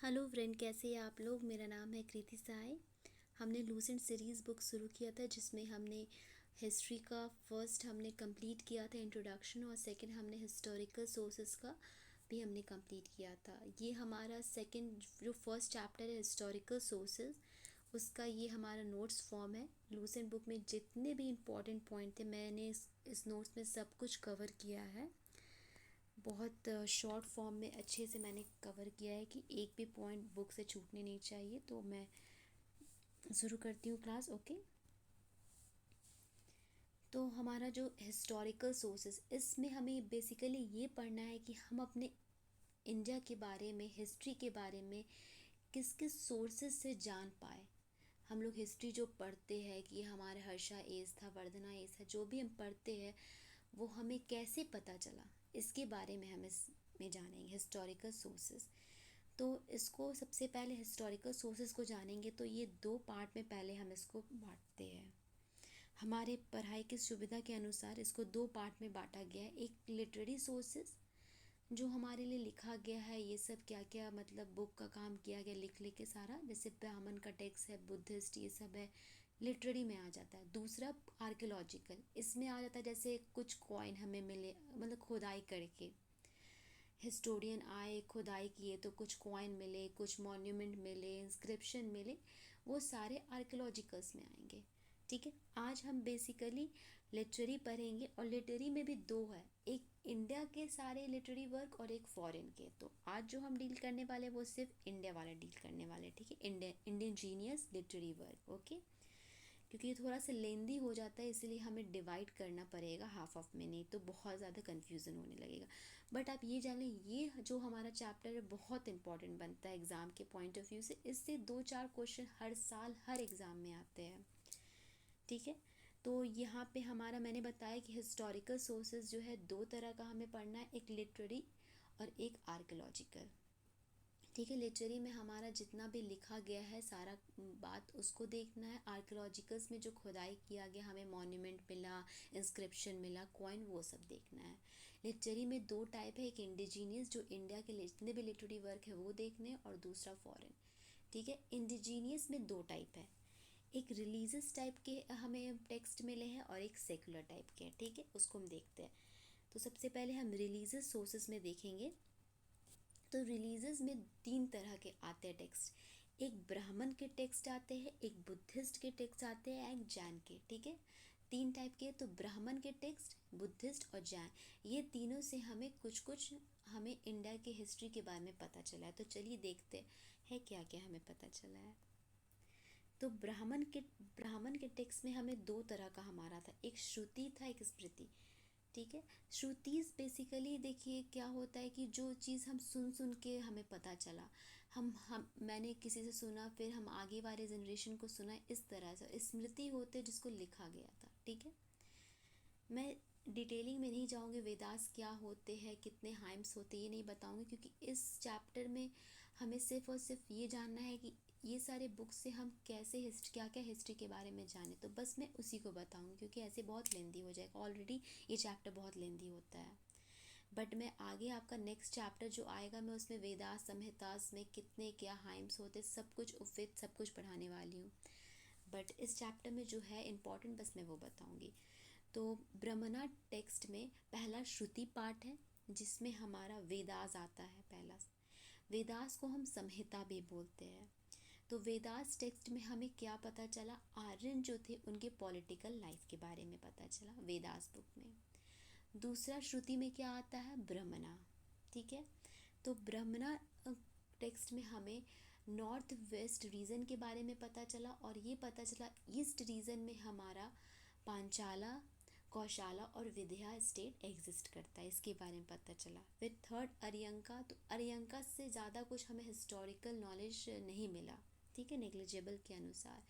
Hello friend, कैसे हैं आप लोग। मेरा नाम है कृति साय। हमने लूसेंट सीरीज़ बुक शुरू किया था जिसमें हमने हिस्ट्री का फर्स्ट हमने कंप्लीट किया था इंट्रोडक्शन, और सेकंड हमने हिस्टोरिकल सोर्सेज का भी हमने कंप्लीट किया था। ये हमारा सेकंड जो फर्स्ट चैप्टर है हिस्टोरिकल सोर्सेज, उसका ये हमारा नोट्स फॉर्म है। लूसेंट बुक में जितने भी इम्पोर्टेंट पॉइंट थे मैंने इस नोट्स में सब कुछ कवर किया है। बहुत शॉर्ट फॉर्म में अच्छे से मैंने कवर किया है कि एक भी पॉइंट बुक से छूटने नहीं चाहिए। तो मैं शुरू करती हूँ क्लास। ओके, तो हमारा जो हिस्टोरिकल सोर्सेस, इसमें हमें बेसिकली ये पढ़ना है कि हम अपने इंडिया के बारे में, हिस्ट्री के बारे में किस किस सोर्सेस से जान पाए। हम लोग हिस्ट्री जो पढ़ते हैं कि हमारे हर्षा एज था, वर्धना एज था, जो भी हम पढ़ते हैं वो हमें कैसे पता चला, इसके बारे में हम इसमें जानेंगे हिस्टोरिकल सोर्सेस। तो इसको सबसे पहले हिस्टोरिकल सोर्सेज को जानेंगे तो ये दो पार्ट में पहले हम इसको बांटते हैं। हमारे पढ़ाई की सुविधा के अनुसार इसको दो पार्ट में बांटा गया है। एक लिटरेरी सोर्सेज जो हमारे लिए लिखा गया है, ये सब क्या क्या मतलब बुक का काम किया गया लिख लिख के सारा, जैसे ब्राह्मण का टेक्स्ट है, बुद्धिस्ट, ये सब है, लिटरेरी में आ जाता है। दूसरा आर्कियोलॉजिकल, इसमें आ जाता है जैसे कुछ कॉइन हमें मिले, मतलब खुदाई करके हिस्टोरियन आए, खुदाई किए तो कुछ कॉइन मिले, कुछ मॉन्यूमेंट मिले, इंस्क्रिप्शन मिले, वो सारे आर्कियोलॉजिकल्स में आएंगे। ठीक है, आज हम बेसिकली लिटरेरी पढ़ेंगे, और लिटरेरी में भी दो है, एक इंडिया के सारे लिटरेरी वर्क और एक फॉरेन के। तो आज जो हम डील करने वाले वो सिर्फ इंडिया वाला डील करने वाले। ठीक है, Indian genius literary work. Okay, क्योंकि ये थोड़ा सा लेंदी हो जाता है इसलिए हमें डिवाइड करना पड़ेगा हाफ ऑफ में, नहीं तो बहुत ज़्यादा कन्फ्यूज़न होने लगेगा। बट आप ये जान लें, ये जो हमारा चैप्टर है बहुत इंपॉर्टेंट बनता है एग्ज़ाम के पॉइंट ऑफ व्यू से। इससे दो चार क्वेश्चन हर साल हर एग्ज़ाम में आते हैं। ठीक है, तो यहाँ पे हमारा मैंने बताया कि हिस्टोरिकल सोर्सेज जो है दो तरह का हमें पढ़ना है, एक लिटरेरी और एक आर्कियोलॉजिकल। ठीक है, लिटरेरी में हमारा जितना भी लिखा गया है सारा बात उसको देखना है। आर्कियोलॉजिकल्स में जो खुदाई किया गया, हमें मॉन्यूमेंट मिला, इंस्क्रिप्शन मिला, कॉइन, वो सब देखना है। लिटरेरी में दो टाइप है, एक इंडिजीनियस जो इंडिया के जितने भी लिटरेरी वर्क है वो देखने हैं, और दूसरा फॉरेन। ठीक है, इंडिजीनियस में दो टाइप है, एक रिलीजियस टाइप के हमें टेक्स्ट मिले हैं और एक सेकुलर टाइप के। ठीक है, उसको हम देखते हैं। तो सबसे पहले हम रिलीजियस सोर्सेस में देखेंगे। तो रिलीजियस में तीन तरह के आते हैं टेक्स्ट, एक ब्राह्मण के टेक्स्ट आते हैं, एक बुद्धिस्ट के टेक्स्ट आते हैं, एक जैन के। ठीक है, तीन टाइप के। तो ब्राह्मण के टेक्स्ट, बुद्धिस्ट और जैन, ये तीनों से हमें कुछ कुछ हमें इंडिया के हिस्ट्री के बारे में पता चला है। तो चलिए देखते हैं क्या क्या हमें पता चला है। तो ब्राह्मण के टेक्स्ट में हमें दो तरह का हमारा था, एक श्रुति था, एक स्मृति। ठीक है, श्रुतिस बेसिकली देखिए क्या होता है कि जो चीज़ हम सुन सुन के हमें पता चला, हम मैंने किसी से सुना, फिर हम आगे वाले जनरेशन को सुना, इस तरह से स्मृति होते जिसको लिखा गया था। ठीक है, मैं डिटेलिंग में नहीं जाऊंगी, वेदास क्या होते हैं, कितने हाइम्स होते हैं, ये नहीं बताऊंगी, क्योंकि इस चैप्टर में हमें सिर्फ और सिर्फ ये जानना है कि ये सारे बुक्स से हम कैसे हिस्ट्री, क्या क्या हिस्ट्री के बारे में जाने। तो बस मैं उसी को बताऊंगी, क्योंकि ऐसे बहुत लेंदी हो जाएगा, ऑलरेडी ये चैप्टर बहुत लेंदी होता है। बट मैं आगे आपका नेक्स्ट चैप्टर जो आएगा, मैं उसमें वेदास संहितास में कितने क्या हाइम्स होते, सब कुछ उपवित सब कुछ पढ़ाने वाली हूँ। बट इस चैप्टर में जो है इम्पॉर्टेंट बस मैं वो बताऊंगी। तो ब्रह्मणा टेक्स्ट में पहला श्रुति पाठ है जिसमें हमारा वेदास आता है पहला। वेदास को हम संहिता भी बोलते हैं। तो वेदास टेक्स्ट में हमें क्या पता चला, आर्यन जो थे उनके पॉलिटिकल लाइफ के बारे में पता चला वेदास बुक में। दूसरा श्रुति में क्या आता है, ब्रह्मणा। ठीक है, तो ब्रह्मणा टेक्स्ट में हमें नॉर्थ वेस्ट रीजन के बारे में पता चला, और ये पता चला ईस्ट रीजन में हमारा पांचाला, कौशाला और विंध्या स्टेट एग्जिस्ट करता है, इसके बारे में पता चला। फिर थर्ड अरियंका, तो अरियंका से ज़्यादा कुछ हमें हिस्टोरिकल नॉलेज नहीं मिला। ठीक है, नेग्लिजिबल के अनुसार।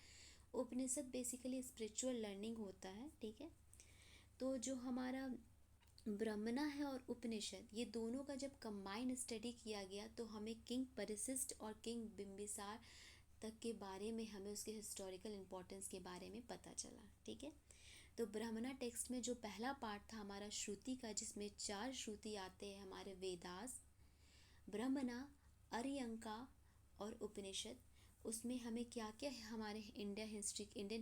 उपनिषद बेसिकली स्पिरिचुअल लर्निंग होता है। ठीक है, तो जो हमारा ब्रह्मणा है और उपनिषद, ये दोनों का जब कंबाइंड स्टडी किया गया तो हमें किंग परिशिष्ट और किंग बिम्बिसार तक के बारे में, हमें उसके हिस्टोरिकल इम्पोर्टेंस के बारे में पता चला। ठीक है, तो ब्राह्मणा टेक्स्ट में जो पहला पार्ट था हमारा श्रुति का, जिसमें चार श्रुति आते हैं हमारे, वेदास, ब्रह्मणा, अरियंका और उपनिषद, उसमें हमें क्या क्या हमारे इंडियन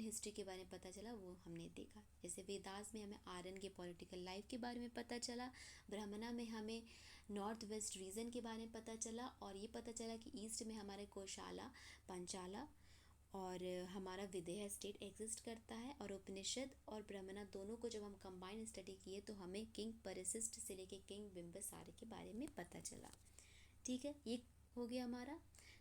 हिस्ट्री के बारे में पता चला वो हमने देखा। जैसे वेदास में हमें आर्यन के पॉलिटिकल लाइफ के बारे में पता चला, ब्राह्मणा में हमें नॉर्थ वेस्ट रीजन के बारे में पता चला, और ये पता चला कि ईस्ट में हमारे कोशाला, पंचाला और हमारा विदेह स्टेट एग्जिस्ट करता है। और उपनिषद और ब्राह्मणा दोनों को जब हम कंबाइन स्टडी किए तो हमें किंग परिशिष्ट से लेके किंग बिम्बिसार के बारे में पता चला। ठीक है, ये हो गया हमारा।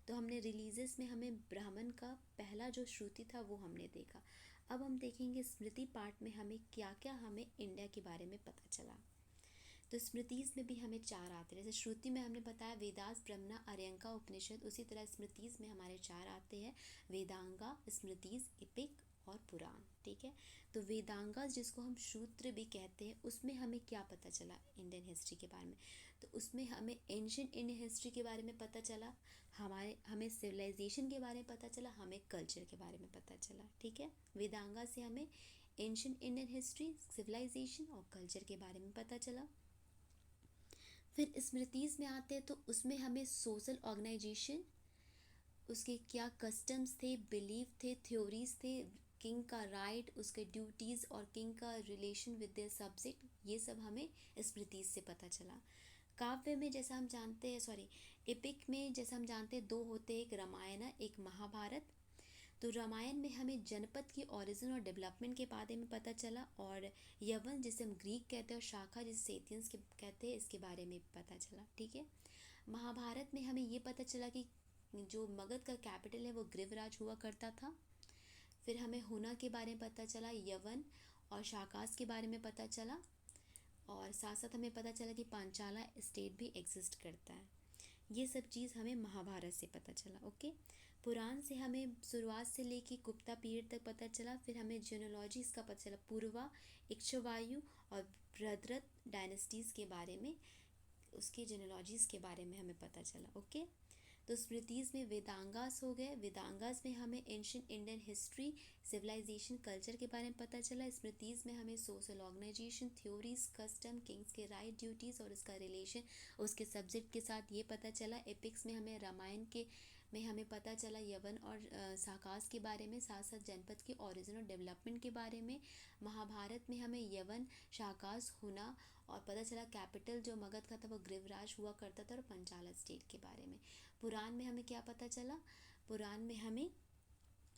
तो हमने रिलीजेस में हमें ब्राह्मण का पहला जो श्रुति था वो हमने देखा। अब हम देखेंगे स्मृति पार्ट में हमें क्या क्या हमें इंडिया के बारे में पता चला। तो स्मृतिज में भी हमें 4 आते हैं। जैसे श्रुति में हमने बताया वेदास, ब्रह्मणा, अर्यंका, उपनिषद, उसी तरह स्मृतिज में हमारे 4 आते हैं, वेदांगा, स्मृतिज, एपिक और पुराण। ठीक है, तो वेदांगा जिसको हम सूत्र भी कहते हैं, उसमें हमें क्या पता चला इंडियन हिस्ट्री के बारे में। तो उसमें हमें एंशिएंट इंडियन हिस्ट्री के बारे में पता चला, हमें सिविलाइजेशन के बारे में पता चला, हमें कल्चर के बारे में पता चला। ठीक है, वेदांगा से हमें एंशिएंट इंडियन हिस्ट्री, सिविलाइजेशन और कल्चर के बारे में पता चला। फिर स्मृतिज में आते हैं तो उसमें हमें सोशल ऑर्गेनाइजेशन, उसके क्या कस्टम्स थे, बिलीफ थे, थ्योरीज थे, किंग का राइट, उसके ड्यूटीज़ और किंग का रिलेशन विद देयर सब्जेक्ट, ये सब हमें स्मृतिज से पता चला। काव्य में जैसा हम जानते हैं, एपिक में जैसा हम जानते हैं 2 होते हैं, एक रामायण एक महाभारत। तो रामायण में हमें जनपद की ओरिजिन और डेवलपमेंट के बारे में पता चला, और यवन जिसे हम ग्रीक कहते हैं और शाखा जिसे सेथियंस के कहते हैं, इसके बारे में पता चला। ठीक है, महाभारत में हमें ये पता चला कि जो मगध का कैपिटल है वो ग्रीवराज हुआ करता था। फिर हमें हुना के बारे में पता चला, यवन और शाकास के बारे में पता चला, और साथ साथ हमें पता चला कि पांचाला स्टेट भी एग्जिस्ट करता है। ये सब चीज़ हमें महाभारत से पता चला। ओके, पुराण से हमें शुरुआत से लेके गुप्ता पीरियड तक पता चला। फिर हमें जेनोलॉजीज का पता चला, पूर्वा, इक्ष्वायु और बृहद्रथ डायनेस्टीज़ के बारे में, उसके जेनोलॉजीज के बारे में हमें पता चला। ओके, तो स्मृतिज में वेदांगास हो गए, वेदांगास में हमें ancient Indian history, civilisation, culture के बारे में पता चला। स्मृतिज में हमें social organisation, theories, custom, kings के राइट, ड्यूटीज़ और उसका रिलेशन उसके सब्जेक्ट के साथ ये पता चला। एपिक्स में हमें रामायण के में हमें पता चला यवन और साकास के बारे में, साथ साथ जनपद के ओरिजिन और डेवलपमेंट के बारे में। महाभारत में हमें यवन, शाकास, हुना और पता चला कैपिटल जो मगध का था वो ग्रीवराज हुआ करता था, और पंचाला स्टेट के बारे में। पुराण में हमें क्या पता चला, पुराण में हमें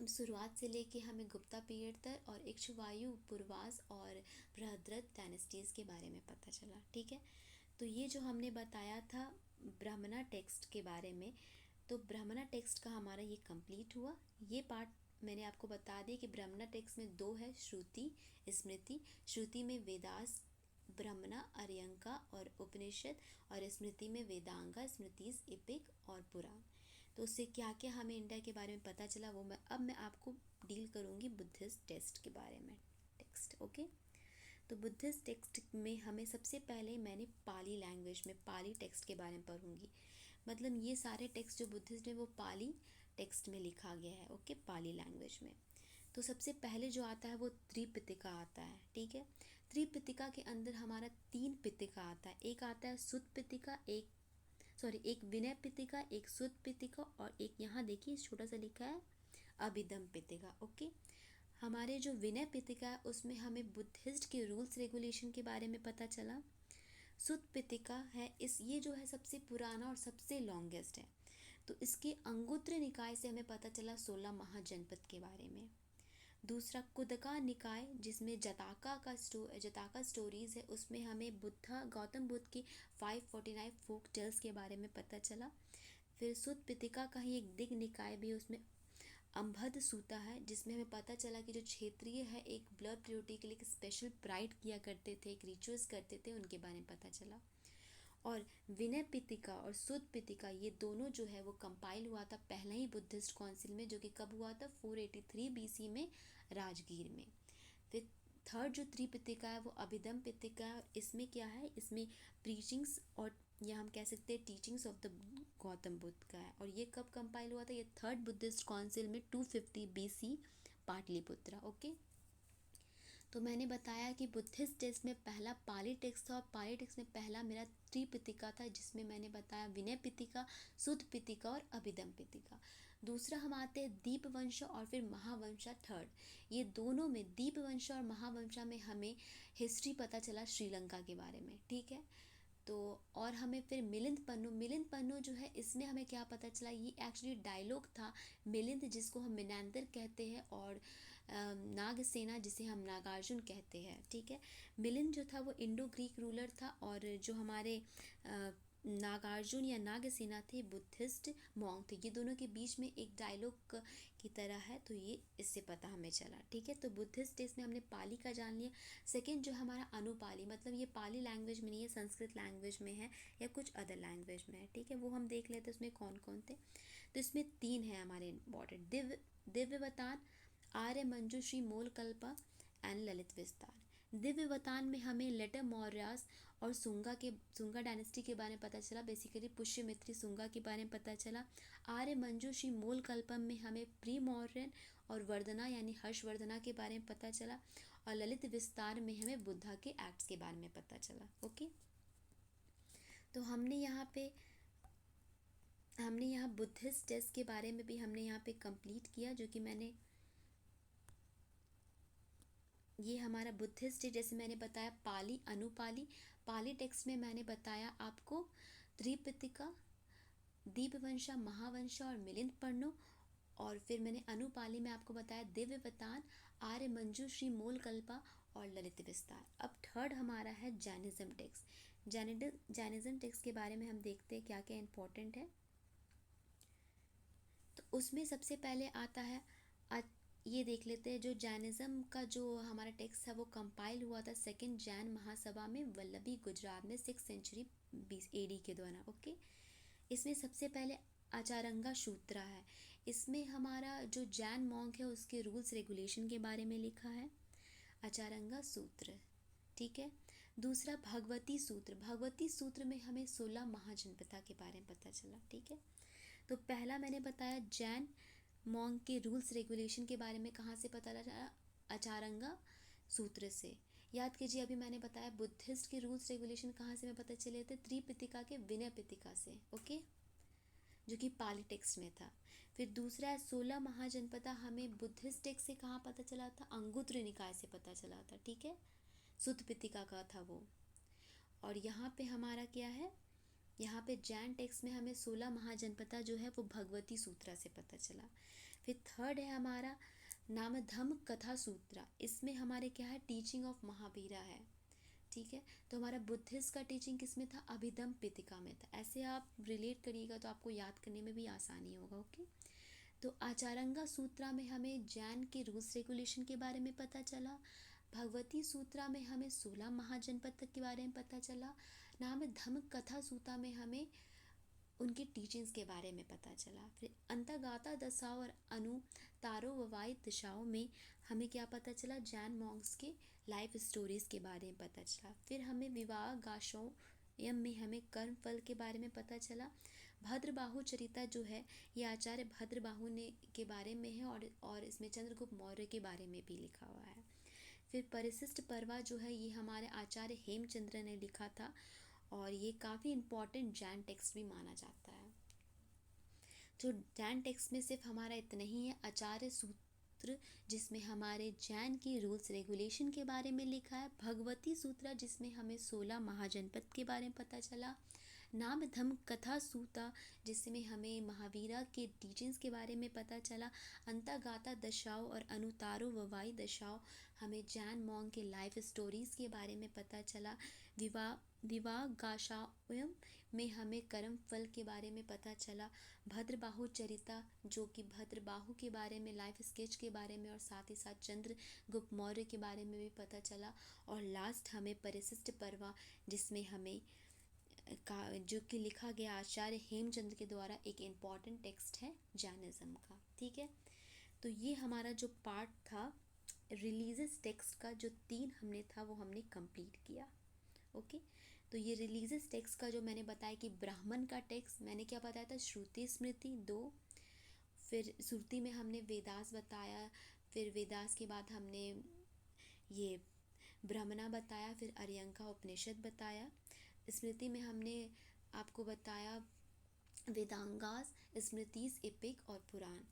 शुरुआत से लेके हमें गुप्ता पीरियड तक और इक्ष्वायु, पूर्वास और बृहद्रथ डायनेस्टीज़ के बारे में पता चला। ठीक है, तो ये जो हमने बताया था ब्राह्मणा टेक्स्ट के बारे में, तो ब्राह्मणा टेक्स्ट का हमारा ये कंप्लीट हुआ। ये पार्ट मैंने आपको बता दिया कि ब्राह्मणा टेक्स्ट में 2 है, श्रुति, स्मृति। श्रुति में वेदास, ब्राह्मणा, अर्यंका और उपनिषद, और स्मृति में वेदांगा, स्मृतिज, एपिक और पुराण। तो उससे क्या क्या हमें इंडिया के बारे में पता चला वो मैं आपको डील करूँगी बुद्धिस्ट टेक्स्ट के बारे में। टेक्स्ट ओके, तो बुद्धिस्ट टेक्स्ट में हमें सबसे पहले मैंने पाली लैंग्वेज में पाली टेक्स्ट के बारे में पढ़ूंगी। मतलब ये सारे टेक्स्ट जो बुद्धिस्ट में वो पाली टेक्स्ट में लिखा गया है। ओके, पाली लैंग्वेज में। तो सबसे पहले जो आता है वो त्रिपिटका आता है। ठीक है, त्रिपिटका के अंदर हमारा 3 पिटका आता है। एक आता है सुत्त पिटका, एक विनय पिटका, एक सुत्त पिटका, और एक यहाँ देखिए छोटा सा लिखा है अभिधम पिटका। ओके, हमारे जो विनय पिटका है उसमें हमें बुद्धिस्ट के रूल्स रेगुलेशन के बारे में पता चला। सुत्त पिटका है ये जो है सबसे पुराना और सबसे लॉन्गेस्ट है। तो इसके अंगुत्र निकाय से हमें पता चला 16 महाजनपद के बारे में। दूसरा कुदका निकाय जिसमें जताका स्टोरीज है, उसमें हमें गौतम बुद्ध की 549 फोक टेल्स के बारे में पता चला। फिर सुत्त पिटका का ही एक दिग निकाय भी, उसमें अम्भद सूता है जिसमें हमें पता चला कि जो क्षेत्रीय है एक ब्लड प्योरिटी के लिए एक स्पेशल प्राइड किया करते थे, एक रिचुअल्स करते थे, उनके बारे में पता चला। और विनय पिटका और सुत्त पिटका ये दोनों जो है वो कंपाइल हुआ था पहले ही बुद्धिस्ट काउंसिल में, जो कि कब हुआ था 483 बीसी में राजगीर में। फिर थर्ड जो त्रिपिटका है वो अभिधम पिटका है, और इसमें क्या है, इसमें प्रीचिंग्स और या हम कह सकते हैं teachings of the Gautam Buddha का है। और ये कब कंपाइल हुआ था, ये थर्ड बुद्धिस्ट काउंसिल में 250 बीसी पाटलिपुत्रा। ओके, तो मैंने बताया कि बुद्धिस्ट टेक्स्ट में पहला पाली टेक्स्ट था, और पाली टेक्स्ट में पहला मेरा त्रिपिटिका था, जिसमें मैंने बताया विनय पिटिका, सुध पिटिका और अभिधम पिटिका। दूसरा हम आते हैं दीपवंश और फिर महावंशा थर्ड। ये दोनों में दीपवंश और महावंशा में हमें हिस्ट्री पता चला श्रीलंका के बारे में, ठीक है। तो और हमें फिर मिलिंद पन्नू जो है, इसमें हमें क्या पता चला, ये एक्चुअली डायलॉग था मिलिंद, जिसको हम मिनांदर कहते हैं, और नागसेना जिसे हम नागार्जुन कहते हैं, ठीक है। मिलिंद जो था वो इंडो ग्रीक रूलर था, और जो हमारे नागार्जुन या नागसेना थे बुद्धिस्ट मॉन्क थे। ये दोनों के बीच में एक डायलॉग की तरह है, तो ये इससे पता हमें चला, ठीक है। तो बुद्धिस्ट टेक्स्ट में हमने पाली का जान लिया। सेकेंड जो हमारा अनुपाली, मतलब ये पाली लैंग्वेज में नहीं है, संस्कृत लैंग्वेज में है या कुछ अदर लैंग्वेज में है, ठीक है। वो हम देख लेते हैं उसमें कौन कौन थे। तो इसमें तीन है हमारे इम्पॉर्टेंट, दिव्यवतान, आर्य मंजूश्री मोलकल्पा एंड ललित विस्तार। दिव्यवतान में हमें लेटर मौर्यास और सुंगा डायनेस्टी के बारे में पता चला, बेसिकली पुष्यमित्री सुंगा के बारे में पता चला। आर्य मंजूश्री मोलकल्पम में हमें प्री मौर्यन और वर्धना यानी हर्षवर्धना के बारे में पता चला, और ललित विस्तार में हमें बुद्धा के एक्ट्स के बारे में पता चला। ओके, तो हमने यहाँ बुद्धिस्ट टेक्स्ट के बारे में भी हमने यहाँ पे कंप्लीट किया, जो कि मैंने ये हमारा बुद्धिस्ट टेक्स्ट, जैसे मैंने बताया पाली अनुपाली। पाली टेक्स्ट में मैंने बताया आपको त्रिपिटिका, दीपवंशा, महावंशा और मिलिंद पन्नू, और फिर मैंने अनुपाली में आपको बताया दिव्यवतान, आर्य मंजू, श्री मोलकल्पा और ललित विस्तार। अब थर्ड हमारा है जैनिज्म टेक्स्ट। जैनिज्म टेक्स्ट के बारे में हम देखते हैं क्या क्या इंपॉर्टेंट है। तो उसमें सबसे पहले आता है, ये देख लेते हैं, जो जैनिज्म का जो हमारा टेक्स्ट था वो कंपाइल हुआ था सेकंड जैन महासभा में वल्लभी गुजरात में 6th सेंचुरी AD के दौरान। ओके, इसमें सबसे पहले आचारंगा सूत्रा है। इसमें हमारा जो जैन मॉन्क है उसके रूल्स रेगुलेशन के बारे में लिखा है, आचारंगा सूत्र, ठीक है। दूसरा भगवती सूत्र। भगवती सूत्र में हमें 16 महाजनपदा के बारे में पता चला, ठीक है। तो पहला मैंने बताया जैन मॉन्क के रूल्स रेगुलेशन के बारे में कहाँ से पता लगा, आचारंगा सूत्र से। याद कीजिए, अभी मैंने बताया बुद्धिस्ट के रूल्स रेगुलेशन कहाँ से हमें पता चले थे, त्रिपिटिका के विनय पिटिका से, ओके, जो कि पाली टेक्स्ट में था। फिर दूसरा है 16 महाजनपदा, हमें बुद्धिस्ट टेक्स्ट से कहाँ पता चला था, अंगुत्र निकाय से पता चला था, ठीक है, सुत्त पिटिका का था वो। और यहाँ पे हमारा क्या है, यहाँ पे जैन टेक्स्ट में हमें 16 महाजनपदा जो है वो भगवती सूत्रा से पता चला। फिर थर्ड है हमारा नामधम कथा सूत्रा। इसमें हमारे क्या है, टीचिंग ऑफ महावीरा है, ठीक है। तो हमारा बुद्धिस्ट का टीचिंग किसमें था, अभिधम पिटिका में था। ऐसे आप रिलेट करिएगा तो आपको याद करने में भी आसानी होगा। ओके, तो आचारंगा सूत्रा में हमें जैन के रूल्स रेगुलेशन के बारे में पता चला। भगवती सूत्रा में हमें 16 महाजनपद तक के बारे में पता चला। नाम धम्म कथा सूत्रा में हमें उनकी टीचिंग्स के बारे में पता चला। फिर अंतर्गाता दशाओं और अनुतारो ववाई दिशाओं में हमें क्या पता चला, जैन मॉन्क्स के लाइफ स्टोरीज के बारे में पता चला। फिर हमें विवाह गाशोयम में हमें कर्म फल के बारे में पता चला। भद्रबाहु चरिता जो है ये आचार्य भद्रबाहु ने के बारे में है, और इसमें चंद्रगुप्त मौर्य के बारे में भी लिखा हुआ है। फिर परिशिष्ट पर्वा जो है ये हमारे आचार्य हेमचंद्र ने लिखा था, और ये काफ़ी इम्पॉर्टेंट जैन टेक्स्ट भी माना जाता है। जो जैन टेक्स्ट में सिर्फ हमारा इतना ही है, आचार्य सूत्र जिसमें हमारे जैन की रूल्स रेगुलेशन के बारे में लिखा है, भगवती सूत्रा जिसमें हमें 16 महाजनपद के बारे में पता चला, नाम धम्म कथा सूता जिसमें हमें महावीरा के टीचिंग्स के बारे में पता चला, अंतर्गाता दशाओं और अनुतारो ववाई दशाओं हमें जैन मॉन्क के लाइफ स्टोरीज के बारे में पता चला, विवाह गाशाओयम में हमें कर्म फल के बारे में पता चला, भद्रबाहु चरिता जो कि भद्रबाहु के बारे में लाइफ स्केच के बारे में, और साथ ही साथ चंद्रगुप्त मौर्य के बारे में भी पता चला, और लास्ट हमें परिशिष्ट पर्वा जिसमें हमें का जो कि लिखा गया आचार्य हेमचंद्र के द्वारा एक इम्पॉर्टेंट टेक्स्ट है जैनिज्म का, ठीक है। तो ये हमारा जो पार्ट था रिलीजियस टेक्स्ट का, जो 3 हमने था वो हमने कंप्लीट किया। ओके, तो ये रिलीजियस टेक्स्ट का जो मैंने बताया कि ब्राह्मण का टेक्स्ट मैंने क्या बताया था, श्रुति स्मृति 2, फिर श्रुति में हमने वेदास बताया, फिर वेदास के बाद हमने ये ब्राह्मणा बताया, फिर अर्यंका उपनिषद बताया। स्मृति में हमने आपको बताया वेदांगास, स्मृतिस, एपिक और पुराण।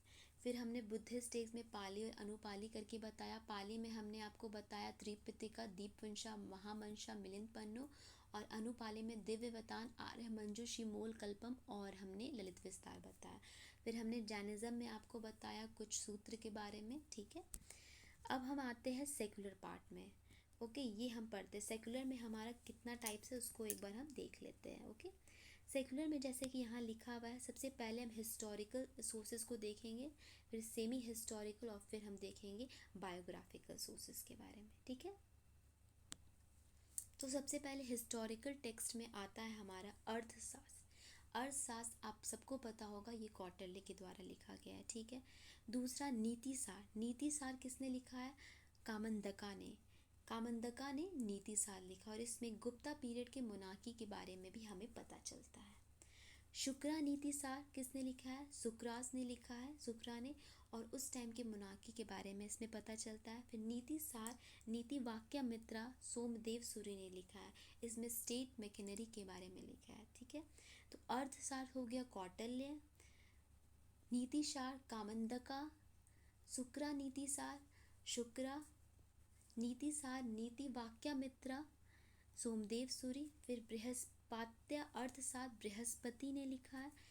फिर हमने बुद्धिस्ट टेक्स्ट में पाली और अनुपाली करके बताया। पाली में हमने आपको बताया त्रिपिटका, दीपवंशा, महामंशा, मिलिंद पन्नु, और अनुपाली में दिव्यवतान, आर्य मंजू, शिमोल कल्पम और हमने ललित विस्तार बताया। फिर हमने जैनिज्म में आपको बताया कुछ सूत्र के बारे में, ठीक है। अब हम आते हैं सेकुलर पार्ट में। ओके, ये हम पढ़ते हैं सेकुलर में हमारा कितना टाइप्स है उसको एक बार हम देख लेते हैं। ओके, सेकुलर में जैसे कि यहाँ लिखा हुआ है, सबसे पहले हम हिस्टोरिकल सोर्सेज को देखेंगे, फिर सेमी हिस्टोरिकल और फिर हम देखेंगे बायोग्राफिकल सोर्सेज के बारे में, ठीक है। तो सबसे पहले हिस्टोरिकल टेक्स्ट में आता है हमारा अर्थशास्त्र। अर्थशास्त्र आप सबको पता होगा, ये कौटिल्य के द्वारा लिखा गया है, ठीक है। दूसरा नीतिसार। नीतिसार किसने लिखा है? कामंदका ने। कामंदका ने नीतिसार लिखा और इसमें गुप्ता पीरियड के मोनार्की के बारे में भी हमें पता चलता है। शुक्रा नीतिसार किसने लिखा है? सुकरास ने लिखा है, शुक्रा ने, और उस टाइम के मोनार्की के बारे में इसमें पता चलता है। फिर नीतिसार नीति वाक्यामित्रा सोमदेव सूरी ने लिखा है, इसमें स्टेट मैकेनरी के बारे में लिखा है, ठीक है। तो अर्थसार हो गया कौटिल्य, नीतिसार कामंदका, शुक्रा नीतिसार शुक्रा, नीतिसार नीति वाक्यामित्रा सोमदेव सूरी, फिर बृहस्पत्य अर्थसार बृहस्पति ने लिखा है।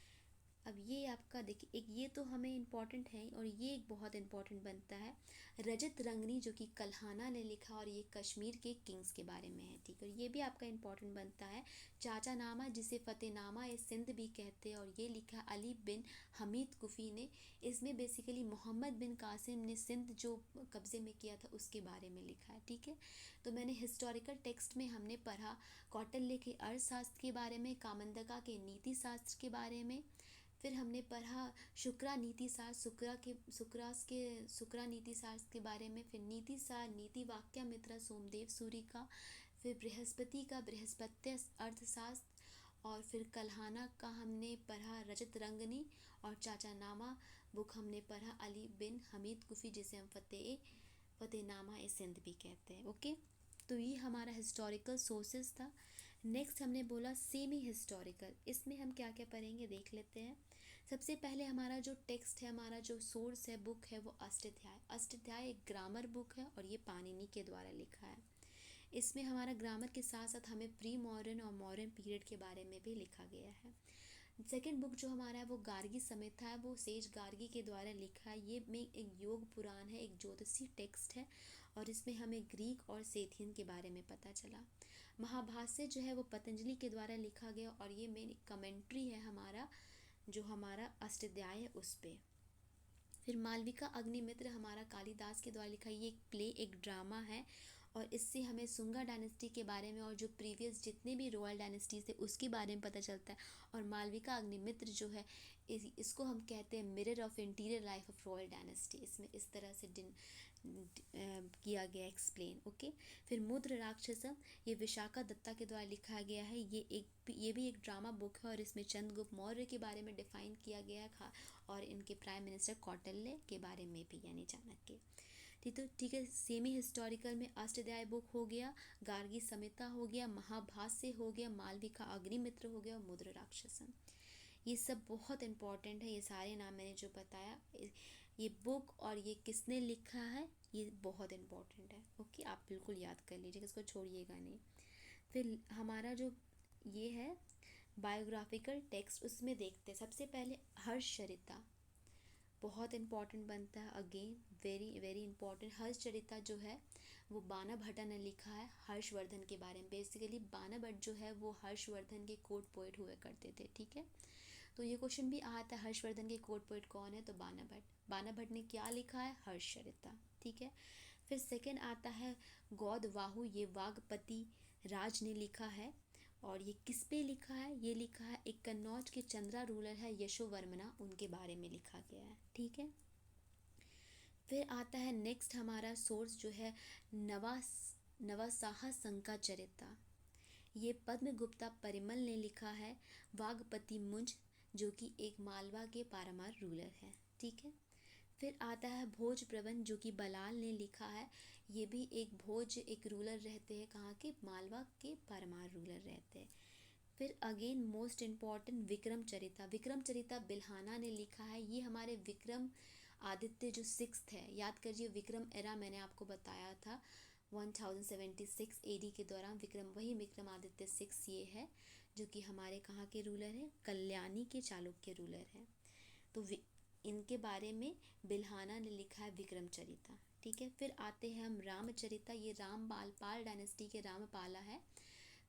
अब ये आपका देखिए, एक ये तो हमें इम्पॉर्टेंट है और ये एक बहुत इम्पॉर्टेंट बनता है, रजत रंगनी, जो कि कल्हाना ने लिखा और ये कश्मीर के किंग्स के बारे में है, ठीक है। और ये भी आपका इम्पॉर्टेंट बनता है, चाचा नामा जिसे फतेहनामा ए सिंध भी कहते हैं, और ये लिखा अली बिन हमीद कुफी ने। इसमें बेसिकली मोहम्मद बिन कासिम ने सिंध जो कब्जे में किया था उसके बारे में लिखा है, ठीक है। तो मैंने हिस्टोरिकल टेक्स्ट में हमने पढ़ा कौटिल्य के अर्थशास्त्र के बारे में, कामंदका के नीति शास्त्र के बारे में, फिर हमने पढ़ा शुक्रा नीतिसार शुक्रा नीतिसार के बारे में, फिर नीतिसार नीति वाक्यामित्रा सोमदेव सूरी का, फिर बृहस्पति का बृहस्पत्य अर्थशास्त्र, और फिर कल्हाना का हमने पढ़ा रजत रंगनी, और चाचा नामा बुक हमने पढ़ा अली बिन हमीद कुफी जिसे हम फतेहनामा ए सिंध भी कहते हैं। ओके, तो ये हमारा हिस्टोरिकल सोर्सेज था। नेक्स्ट हमने बोला सेमी हिस्टोरिकल, इसमें हम क्या क्या पढ़ेंगे देख लेते हैं। सबसे पहले हमारा जो टेक्स्ट है, हमारा जो सोर्स है, बुक है, वो अष्टाध्याय। अष्टाध्याय एक ग्रामर बुक है और ये पाणिनि के द्वारा लिखा है। इसमें हमारा ग्रामर के साथ साथ हमें प्री मॉडर्न और मॉडर्न पीरियड के बारे में भी लिखा गया है। सेकेंड बुक जो हमारा है वो गार्गी संहिता है, वो सेज गार्गी के द्वारा लिखा है। ये में एक योग पुराण है, एक ज्योतिषी टेक्स्ट है, और इसमें हमें ग्रीक और सेथियन के बारे में पता चला। महाभाष्य जो है वो पतंजलि के द्वारा लिखा गया और ये मेन कमेंट्री है हमारा, जो हमारा अष्टाध्याय है उस पे। फिर मालविका अग्निमित्र हमारा कालिदास के द्वारा लिखा, ये एक प्ले, एक ड्रामा है, और इससे हमें सुंगा डायनेस्टी के बारे में और जो प्रीवियस जितने भी रॉयल डायनेस्टीज थे उसके बारे में पता चलता है। और मालविका अग्निमित्र जो है इसको हम कहते हैं mirror of interior life of royal dynasty. इसमें इस तरह से किया गया एक्सप्लेन। ओके, फिर मुद्र राक्षसम, ये विशाखा दत्ता के द्वारा लिखा गया है। ये भी एक ड्रामा बुक है और इसमें चंद्रगुप्त मौर्य के बारे में डिफाइन किया गया है और इनके प्राइम मिनिस्टर कौटिल्य के बारे में भी, यानी चाणक्य। ठीक है। सेमी हिस्टोरिकल में अष्टाध्याय बुक हो गया, गार्गी संहिता हो गया, महाभाष्य हो गया, मालविका अग्निमित्र हो गया और मुद्र राक्षसम। ये सब बहुत इम्पोर्टेंट है, ये सारे नाम मैंने जो बताया, ये बुक और ये किसने लिखा है ये बहुत इम्पोर्टेंट है। ओके, आप बिल्कुल याद कर लीजिएगा, इसको छोड़िएगा नहीं। फिर हमारा जो ये है बायोग्राफिकल टेक्स्ट, उसमें देखते हैं सबसे पहले हर्षचरिता, बहुत इम्पॉर्टेंट बनता है, अगेन वेरी वेरी इंपॉर्टेंट। हर्षचरिता जो है वो बाना भट्टा ने लिखा है हर्षवर्धन के बारे में। बेसिकली बाना भट्ट जो है वो हर्षवर्धन के कोर्ट पोएट हुआ करते थे, ठीक है। तो ये क्वेश्चन भी आता है हर्षवर्धन के कोर्ट पोएट कौन है, तो बाना भट्ट। बाना भट्ट ने क्या लिखा है, हर्षचरिता, ठीक है। फिर सेकेंड आता है गौदवाहु, ये वागपति राज ने लिखा है, और ये किस पे लिखा है, ये लिखा है एक कन्नौज के चंद्रा रूलर है यशोवर्मना, उनके बारे में लिखा गया है, ठीक है। फिर आता है नेक्स्ट हमारा सोर्स जो है नवासाहा संकाचरिता, ये पद्मगुप्ता परिमल ने लिखा है। वागपति मुंज जो कि एक मालवा के पारामार रूलर है, ठीक है। फिर आता है भोज प्रबंध जो कि बलाल ने लिखा है। ये भी एक भोज एक रूलर रहते हैं, कहाँ के, मालवा के परमार रूलर रहते हैं। फिर again most important Vikram Charita, Vikram Charita Bilhana ने लिखा है। ये हमारे विक्रम आदित्य जो सिक्स्थ है, याद करिए विक्रम एरा मैंने आपको बताया था 1076 एडी के दौरान विक्रम, वही विक्रम आदित्य सिक्स ये है जो कि हमारे कहाँ के रूलर हैं, कल्याणी के चालुक्य रूलर हैं। तो इनके बारे में बिल्हाना ने लिखा है विक्रम चरिता। ठीक है, फिर आते हैं हम रामचरिता, ये रामपाल पाल डायनेस्टी के रामपाला है,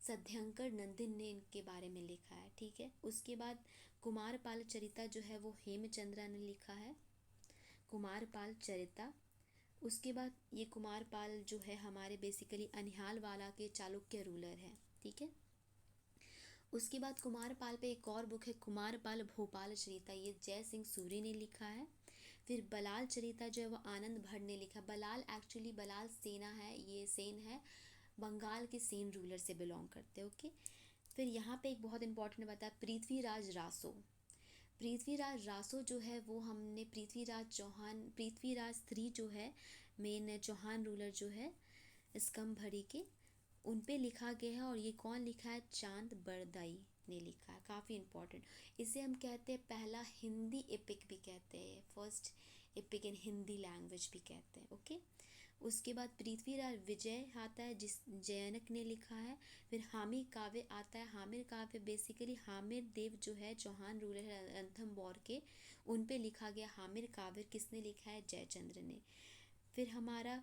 सध्यंकर नंदिन ने इनके बारे में लिखा है। ठीक है, उसके बाद कुमारपाल चरिता जो है वो हेमचंद्रा ने लिखा है, कुमारपाल चरिता। उसके बाद ये कुमारपाल जो है हमारे बेसिकली अनिहाल वाला के चालुक्य रूलर है। ठीक है, उसके बाद कुमारपाल पे एक और बुक है कुमारपाल भोपाल चरिता, ये जय सिंह सूरी ने लिखा है। फिर बलाल चरिता जो है वो आनंद भट्ट ने लिखा। बलाल एक्चुअली बलाल सेना है, ये सेन है बंगाल के सेन रूलर से बिलोंग करते हैं। ओके, फिर यहाँ पे एक बहुत इंपॉर्टेंट बात है पृथ्वीराज रासो। पृथ्वीराज रासो जो है वो हमने पृथ्वीराज चौहान, पृथ्वीराज थ्री जो है मेन चौहान रूलर जो है स्कंभरी के, उन पे लिखा गया है। और ये कौन लिखा है, चांद बरदाई ने लिखा है, काफ़ी इम्पोर्टेंट। इसे हम कहते हैं पहला हिंदी एपिक भी कहते हैं, फर्स्ट एपिक इन हिंदी लैंग्वेज भी कहते हैं। ओके, उसके बाद पृथ्वीराज विजय आता है जिस जयनक ने लिखा है। फिर हामिर काव्य आता है, हामिर काव्य बेसिकली हामिर देव जो है चौहान रूलर है रणथंभौर के, उन पे लिखा गया हामिर काव्य, किसने लिखा है, जयचंद्र ने। फिर हमारा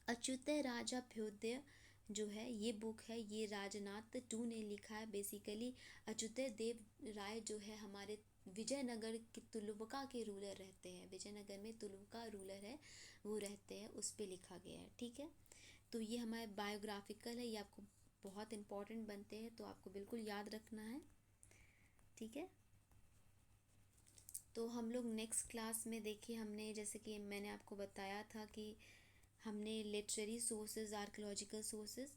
अच्युत राजाभ्युदय जो है ये बुक है, ये राजनाथ टू ने लिखा है। बेसिकली अच्युत देव राय जो है हमारे विजयनगर के तुलुवका के रूलर रहते हैं, विजयनगर में तुलुवका रूलर है वो रहते हैं, उस पे लिखा गया है। ठीक है, तो ये हमारे बायोग्राफिकल है, ये आपको बहुत इंपॉर्टेंट बनते हैं, तो आपको बिल्कुल याद रखना है। ठीक है, तो हम लोग नेक्स्ट क्लास में देखिए, हमने जैसे कि मैंने आपको बताया था कि हमने लिटरेरी सोर्सेज, आर्कियोलॉजिकल सोर्सेज,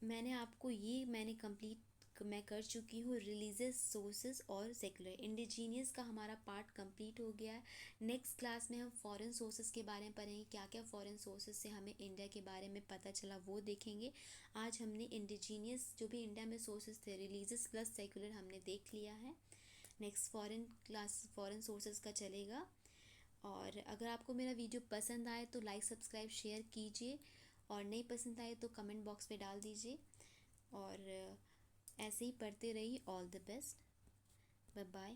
मैंने कंप्लीट मैं कर चुकी हूँ। रिलीजियस सोर्सेज और सेकुलर इंडिजीनियस का हमारा पार्ट कंप्लीट हो गया है। नेक्स्ट क्लास में हम फॉरेन सोर्सेज के बारे में पढ़ेंगे, क्या क्या फॉरेन सोर्सेज से हमें इंडिया के बारे में पता चला वो देखेंगे। आज हमने इंडिजीनियस जो भी इंडिया में सोर्सेज थे, रिलीजियस प्लस सेकुलर हमने देख लिया है। नेक्स्ट फॉरेन सोर्सेज का चलेगा। और अगर आपको मेरा वीडियो पसंद आए तो लाइक सब्सक्राइब शेयर कीजिए, और नहीं पसंद आए तो कमेंट बॉक्स में डाल दीजिए। और ऐसे ही पढ़ते रहिए। All the best, bye bye.